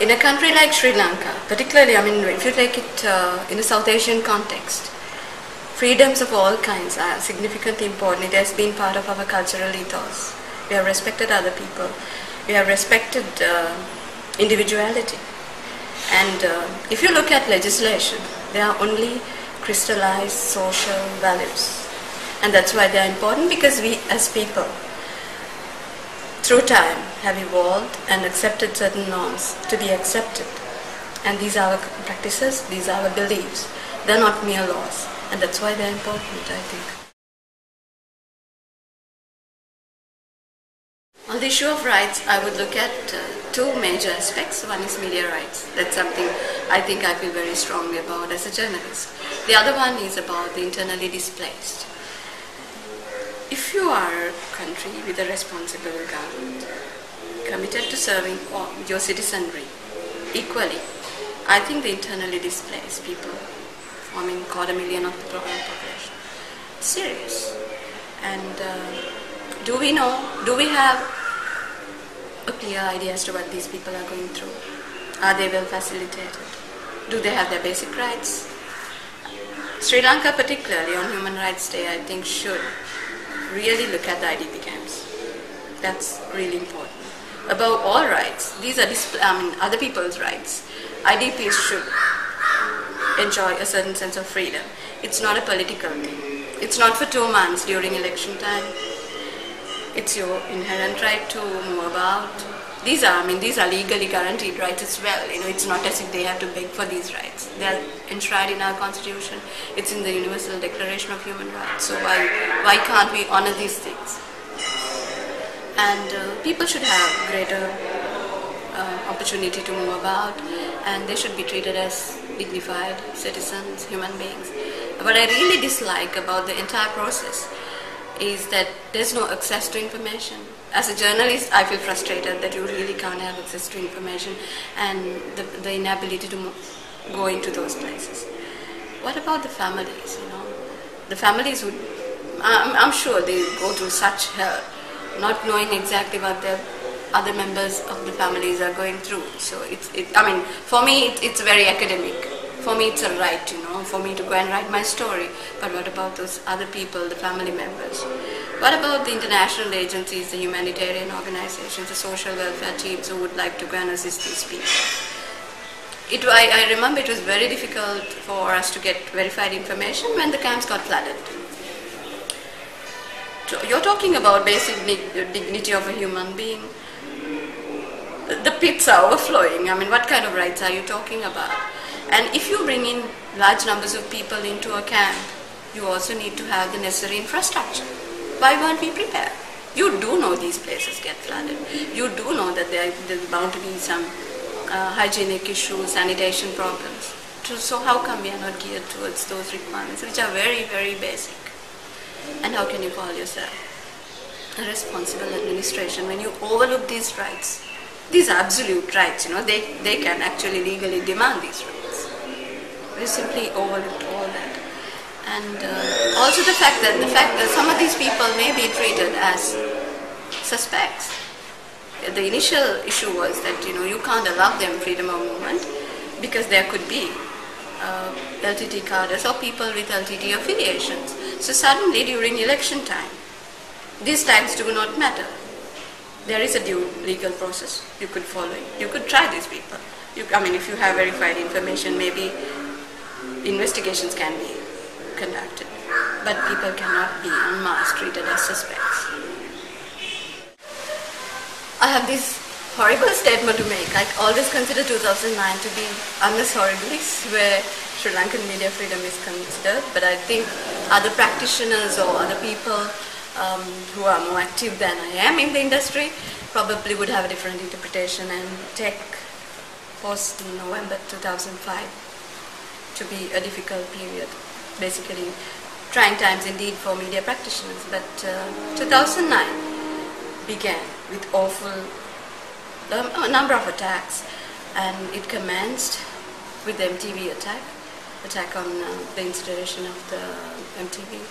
In a country like Sri Lanka, particularly, if you take it in a South Asian context, freedoms of all kinds are significantly important. It has been part of our cultural ethos. We have respected other people. We have respected individuality. And if you look at legislation, they are only crystallized social values. And that's why they are important, because we as people, through time, have evolved and accepted certain norms to be accepted. And these are our practices, these are our beliefs. They're not mere laws. And that's why they're important, I think. On the issue of rights, I would look at two major aspects. One is media rights. That's something I think I feel very strongly about as a journalist. The other one is about the internally displaced. If you are a country with a responsible government, committed to serving your citizenry equally, I think the internally displaced people, forming 250,000 of the population, it's serious. And do we have a clear idea as to what these people are going through? Are they well facilitated? Do they have their basic rights? Sri Lanka, particularly on Human Rights Day, I think should really look at the IDP camps. That's really important. Above all rights, these are other people's rights. IDPs should enjoy a certain sense of freedom. It's not a political thing. It's not for 2 months during election time. It's your inherent right to move about. These are legally guaranteed rights as well. It's not as if they have to beg for these rights. They are enshrined in our constitution. It's in the Universal Declaration of Human Rights. So why can't we honor these things? And people should have greater opportunity to move about, and they should be treated as dignified citizens, human beings. What I really dislike about the entire process is that there's no access to information. As a journalist, I feel frustrated that you really can't have access to information and the inability to go into those places. What about the families? The families would, I'm sure they go through such hell, not knowing exactly what their other members of the families are going through. So for me, it's very academic. For me, it's a right, for me to go and write my story. But what about those other people, the family members? What about the international agencies, the humanitarian organizations, the social welfare teams who would like to go and assist these people? I remember it was very difficult for us to get verified information when the camps got flooded. So you're talking about basic dignity of a human being. The pits are overflowing. What kind of rights are you talking about? And if you bring in large numbers of people into a camp, you also need to have the necessary infrastructure. Why weren't we prepared? You do know these places get flooded. You do know that there's bound to be some hygienic issues, sanitation problems. So how come we are not geared towards those requirements, which are very, very basic? And how can you call yourself a responsible administration when you overlook these rights? These are absolute rights, they can actually legally demand these rights. We simply overlooked all that. And also the fact that some of these people may be treated as suspects. The initial issue was that you can't allow them freedom of movement because there could be LTT cadres or people with LTT affiliations. So suddenly during election time, these tags do not matter. There is a due legal process you could follow. You could try these people. If you have verified information, maybe investigations can be conducted. But people cannot be en masse treated as suspects. I have this horrible statement to make. I always consider 2009 to be annus horribilis, where Sri Lankan media freedom is considered. But I think other practitioners or other people who are more active than I am in the industry probably would have a different interpretation and take post-November 2005 to be a difficult period, basically trying times indeed for media practitioners. But 2009 began with a number of attacks, and it commenced with the MTV attack on the installation of the MTV,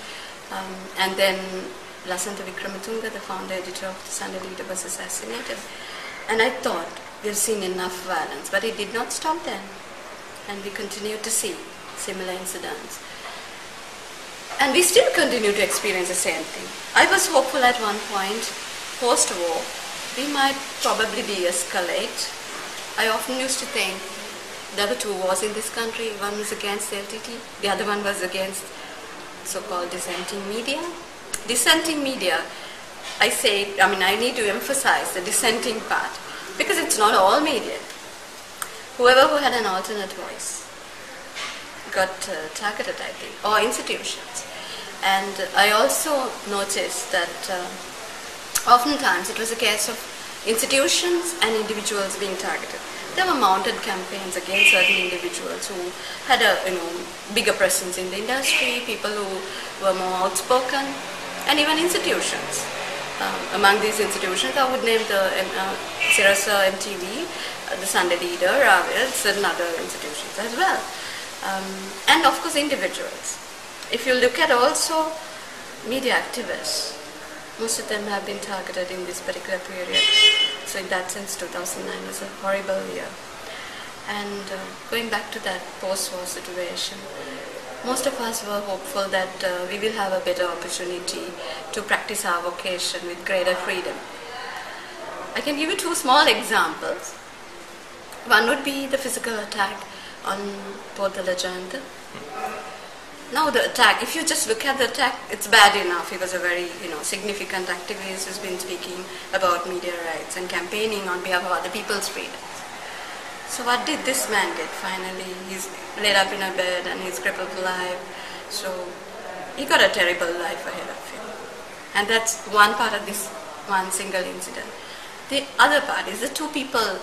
and then Lasantha Wickrematunge, the founder editor of the Sunday Leader, was assassinated. And I thought, we've seen enough violence, but it did not stop then. And we continue to see similar incidents. And we still continue to experience the same thing. I was hopeful at one point, post-war, we might probably de-escalate. I often used to think there were two wars in this country. One was against the LTT, the other one was against so-called dissenting media. Dissenting media, I need to emphasize the dissenting part, because it's not all media. Whoever who had an alternate voice got targeted, I think, or institutions. And I also noticed that oftentimes it was a case of institutions and individuals being targeted. There were mounted campaigns against certain individuals who had a bigger presence in the industry, people who were more outspoken, and even institutions. Among these institutions, I would name the Sirasa MTV, the Sunday Leader, certain other institutions as well. And of course individuals. If you look at also media activists, most of them have been targeted in this particular period. So in that sense, 2009 was a horrible year. And going back to that post-war situation, most of us were hopeful that we will have a better opportunity to practice our vocation with greater freedom. I can give you two small examples. One would be the physical attack on both the Lasantha. Now the attack, if you just look at the attack, it's bad enough. He was a very significant activist who's been speaking about media rights and campaigning on behalf of other people's freedoms. So what did this man get finally? He's laid up in a bed and he's crippled for life. So he got a terrible life ahead of him. And that's one part of this one single incident. The other part is the two people